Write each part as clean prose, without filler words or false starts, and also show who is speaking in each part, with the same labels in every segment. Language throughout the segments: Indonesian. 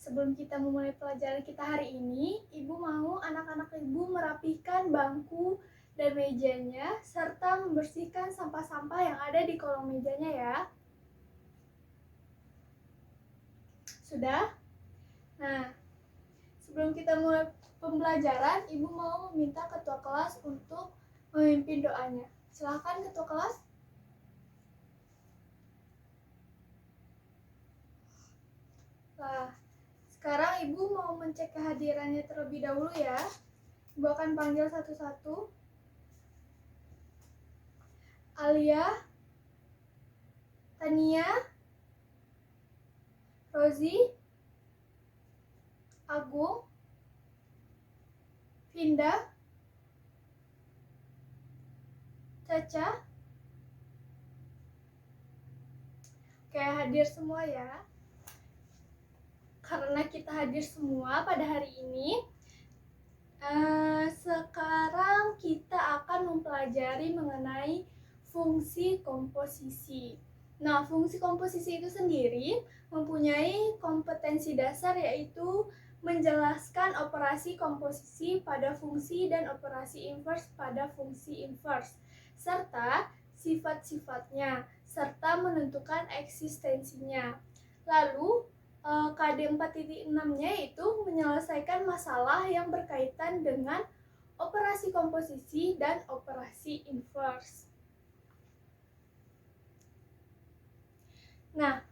Speaker 1: Sebelum kita memulai pelajaran kita hari ini, Ibu mau anak-anak Ibu merapikan bangku dan mejanya, serta membersihkan sampah-sampah yang ada di kolong mejanya ya. Sudah? Nah, sebelum kita mulai pembelajaran, Ibu mau meminta ketua kelas untuk memimpin doanya. Silakan ketua kelas. Nah, sekarang Ibu mau mencek kehadirannya terlebih dahulu ya. Ibu akan panggil satu-satu. Alia, Tania, Rozi, Agung, Vinda, Caca. Oke, hadir semua ya. Karena kita hadir semua pada hari ini, sekarang kita akan mempelajari mengenai fungsi komposisi. Nah, fungsi komposisi itu sendiri mempunyai kompetensi dasar, yaitu menjelaskan operasi komposisi pada fungsi dan operasi inverse pada fungsi inverse, serta sifat-sifatnya, serta menentukan eksistensinya. Lalu, KD 4.6-nya itu menyelesaikan masalah yang berkaitan dengan operasi komposisi dan operasi inverse. Nah,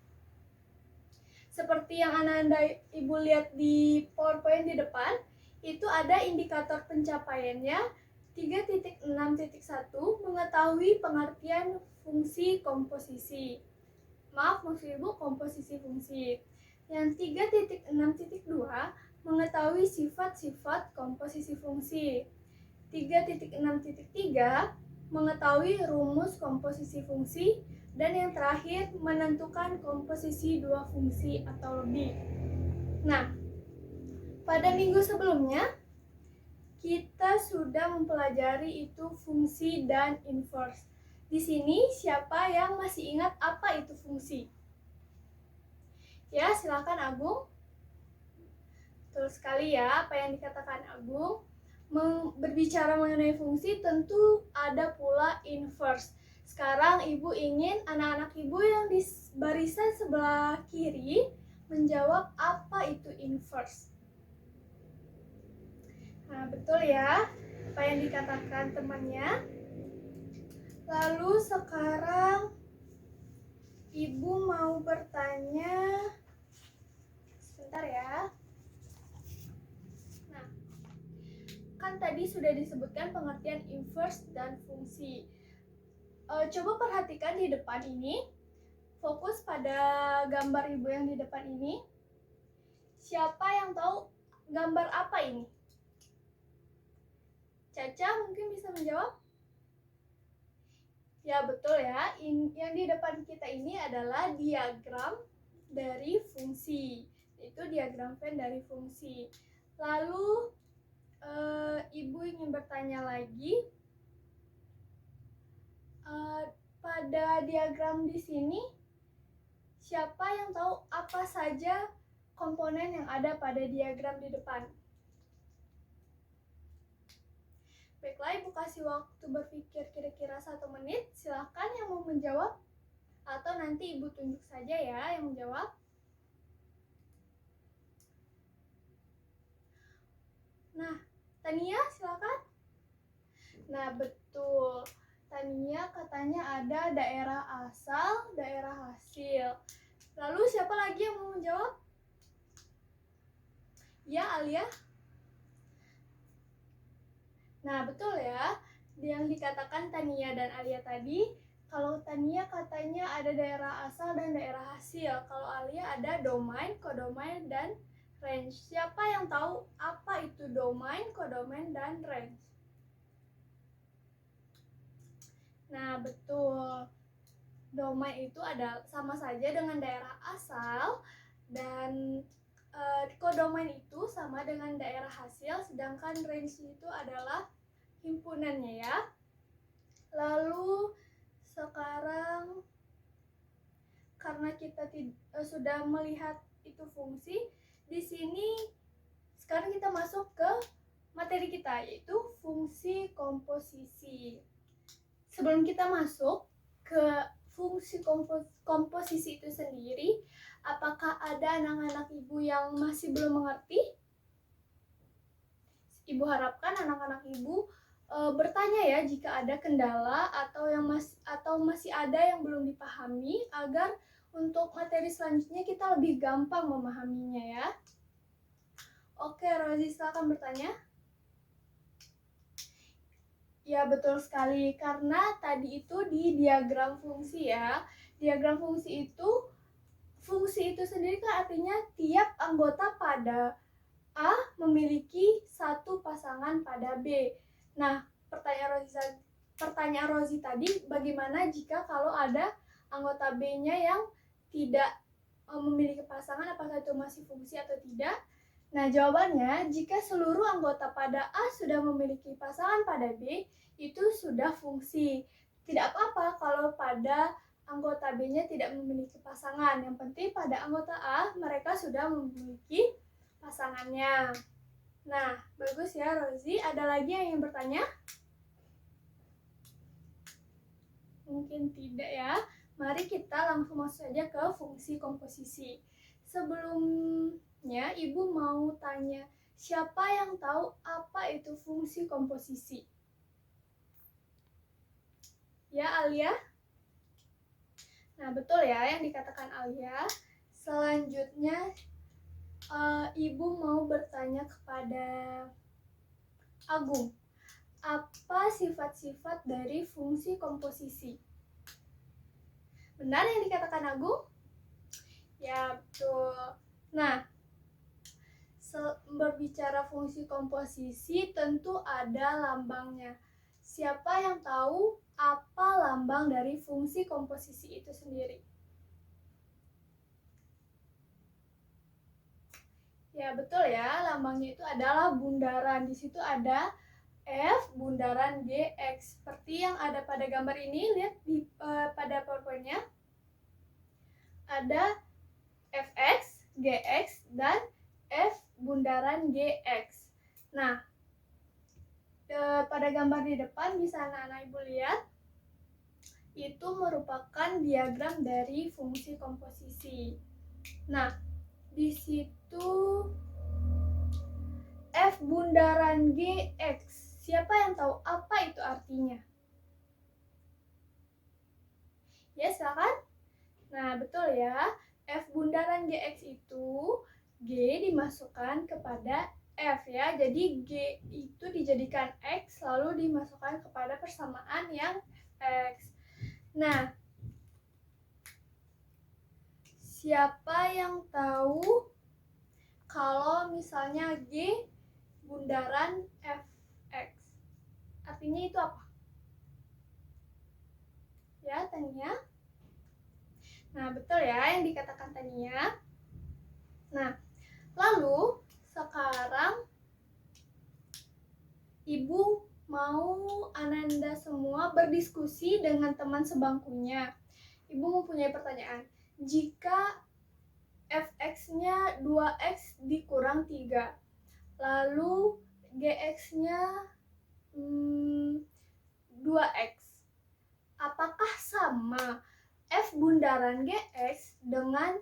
Speaker 1: seperti yang anak-anak Ibu lihat di PowerPoint di depan, itu ada indikator pencapaiannya 3.6.1 mengetahui pengertian fungsi komposisi. Maaf, maksud Ibu komposisi fungsi. Yang 3.6.2 mengetahui sifat-sifat komposisi fungsi. 3.6.3 mengetahui rumus komposisi fungsi. Dan yang terakhir, menentukan komposisi dua fungsi atau lebih. Nah, pada minggu sebelumnya, kita sudah mempelajari itu fungsi dan inverse. Di sini, siapa yang masih ingat apa itu fungsi? Ya, silakan Agung. Betul sekali ya, apa yang dikatakan Agung. Berbicara mengenai fungsi, tentu ada pula inverse. Sekarang Ibu ingin anak-anak Ibu yang di barisan sebelah kiri menjawab apa itu inverse. Nah, betul ya apa yang dikatakan temannya. Lalu sekarang Ibu mau bertanya. Sebentar ya. Nah, kan tadi sudah disebutkan pengertian inverse dan fungsi. Coba perhatikan di depan ini. Fokus pada gambar Ibu yang di depan ini. Siapa yang tahu gambar apa ini? Caca mungkin bisa menjawab? Ya, betul ya. Yang di depan kita ini adalah diagram dari fungsi. Itu diagram Venn dari fungsi. Lalu Ibu ingin bertanya lagi. Pada diagram di sini, siapa yang tahu apa saja komponen yang ada pada diagram di depan? Baiklah, Ibu kasih waktu berpikir kira-kira 1 menit. Silahkan yang mau menjawab. Atau nanti Ibu tunjuk saja ya yang menjawab. Nah, Tania silakan. Nah, betul. Tania katanya ada daerah asal, daerah hasil. Lalu siapa lagi yang mau menjawab? Ya, Alia. Nah, betul ya. Yang dikatakan Tania dan Alia tadi, kalau Tania katanya ada daerah asal dan daerah hasil. Kalau Alia ada domain, kodomain, dan range. Siapa yang tahu apa itu domain, kodomain, dan range? Nah, betul. Domain itu ada sama saja dengan daerah asal, dan kodomain itu sama dengan daerah hasil, sedangkan range itu adalah himpunannya ya. Lalu sekarang karena kita sudah melihat itu fungsi, di sini sekarang kita masuk ke materi kita, yaitu fungsi komposisi. Sebelum kita masuk ke fungsi komposisi itu sendiri, apakah ada anak-anak ibu yang masih belum mengerti? Ibu harapkan anak-anak ibu bertanya ya jika ada kendala atau masih ada yang belum dipahami, agar untuk materi selanjutnya kita lebih gampang memahaminya ya. Oke, Rozi, silakan bertanya. Ya, betul sekali, karena tadi itu di diagram fungsi ya. Diagram fungsi itu sendiri kan artinya tiap anggota pada A memiliki satu pasangan pada B. Nah, pertanyaan Rozi tadi, bagaimana jika kalau ada anggota B-nya yang tidak memiliki pasangan, apakah itu masih fungsi atau tidak? Nah, jawabannya, jika seluruh anggota pada A sudah memiliki pasangan pada B, itu sudah fungsi. Tidak apa-apa kalau pada anggota B-nya tidak memiliki pasangan. Yang penting pada anggota A, mereka sudah memiliki pasangannya. Nah, bagus ya, Rozi. Ada lagi yang ingin bertanya? Mungkin tidak ya. Mari kita langsung masuk saja ke fungsi komposisi. Sebelumnya, Ibu mau tanya, siapa yang tahu apa itu fungsi komposisi? Ya, Alia? Nah, betul ya yang dikatakan Alia. Selanjutnya, Ibu mau bertanya kepada Agung. Apa sifat-sifat dari fungsi komposisi? Benar yang dikatakan Agung? Ya, betul. Nah, berbicara fungsi komposisi tentu ada lambangnya. Siapa yang tahu apa lambang dari fungsi komposisi itu sendiri? Ya, betul ya, lambangnya itu adalah bundaran. Di situ ada F bundaran GX. Seperti yang ada pada gambar ini, lihat pada PowerPoint-nya. Ada Fx, Gx, dan F bundaran Gx. Nah, pada gambar di depan bisa anak-anak ibu lihat, itu merupakan diagram dari fungsi komposisi. Nah, di situ F bundaran Gx. Siapa yang tahu apa itu artinya? Ya, silakan. Nah, betul ya. F bundaran Gx itu G dimasukkan kepada F ya. Jadi G itu dijadikan X lalu dimasukkan kepada persamaan yang X. Nah, siapa yang tahu kalau misalnya G bundaran Fx? Artinya itu apa? Ya, Tania. Nah, betul ya yang dikatakan Tania. Nah, lalu sekarang Ibu mau Ananda semua berdiskusi dengan teman sebangkunya. Ibu mempunyai pertanyaan. Jika Fx-nya 2x dikurang 3, lalu Gx-nya 2x, apakah sama F bundaran Gx dengan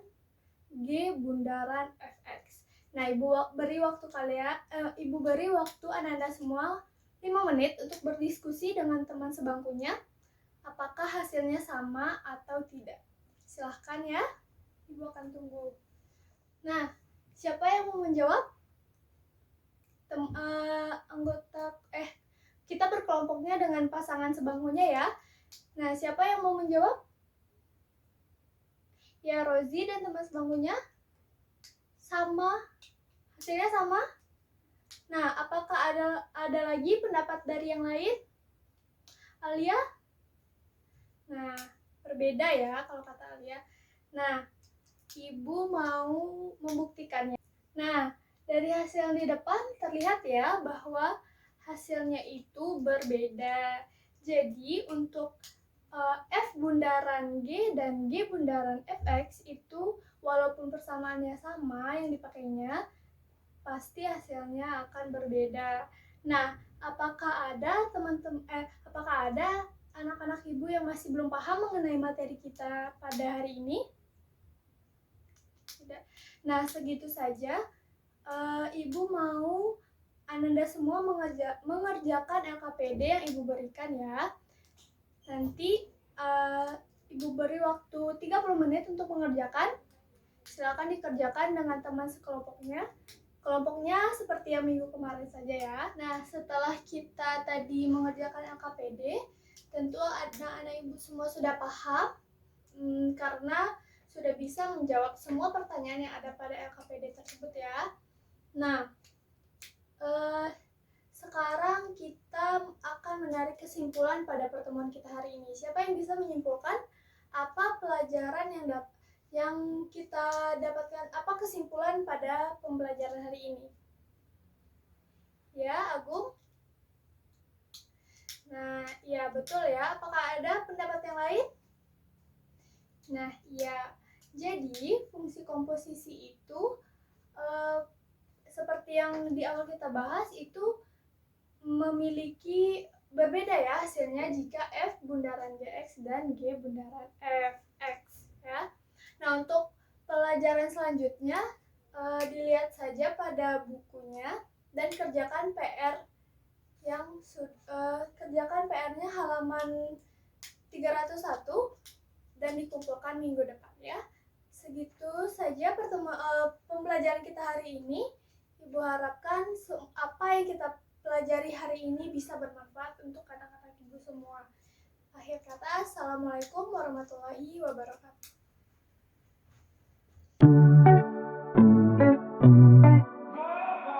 Speaker 1: G bundaran Fx? Nah, Ibu beri waktu Ananda semua 5 menit untuk berdiskusi dengan teman sebangkunya. Apakah hasilnya sama atau tidak? Silahkan ya, Ibu akan tunggu. Nah, siapa yang mau menjawab? Kita berkelompoknya dengan pasangan sebangkunya ya. Nah, siapa yang mau menjawab? Ya, Rozi dan teman sebangkunya sama. Hasilnya sama? Nah, apakah ada lagi pendapat dari yang lain? Alia? Nah, berbeda ya kalau kata Alia. Nah, Ibu mau membuktikannya. Nah, dari hasil di depan terlihat ya bahwa hasilnya itu berbeda. Jadi untuk F bundaran G dan G bundaran Fx itu walaupun persamaannya sama yang dipakainya, pasti hasilnya akan berbeda. Nah, apakah ada anak-anak ibu yang masih belum paham mengenai materi kita pada hari ini? Tidak. Nah, segitu saja. Ibu mau Ananda semua mengerjakan LKPD yang Ibu berikan ya. Nanti Ibu beri waktu 30 menit untuk mengerjakan. Silakan dikerjakan dengan teman sekelompoknya. Kelompoknya seperti yang minggu kemarin saja ya. Nah, setelah kita tadi mengerjakan LKPD, tentu anak-anak Ibu semua sudah paham karena sudah bisa menjawab semua pertanyaan yang ada pada LKPD tersebut ya. Nah, sekarang kita akan menarik kesimpulan pada pertemuan kita hari ini. Siapa yang bisa menyimpulkan apa pelajaran yang kita dapatkan, apa kesimpulan pada pembelajaran hari ini? Ya, Agung? Nah, ya betul ya. Apakah ada pendapat yang lain? Nah, ya. Jadi, fungsi komposisi itu seperti yang di awal kita bahas itu memiliki berbeda ya hasilnya jika F bundaran Gx dan G bundaran Fx ya. Nah, untuk pelajaran selanjutnya dilihat saja pada bukunya dan kerjakan PR-nya halaman 301 dan dikumpulkan minggu depan ya. Segitu saja pembelajaran kita hari ini. Ibu harapkan apa yang kita pelajari hari ini bisa bermanfaat untuk anak-anak Ibu semua. Akhir kata, Assalamualaikum warahmatullahi wabarakatuh.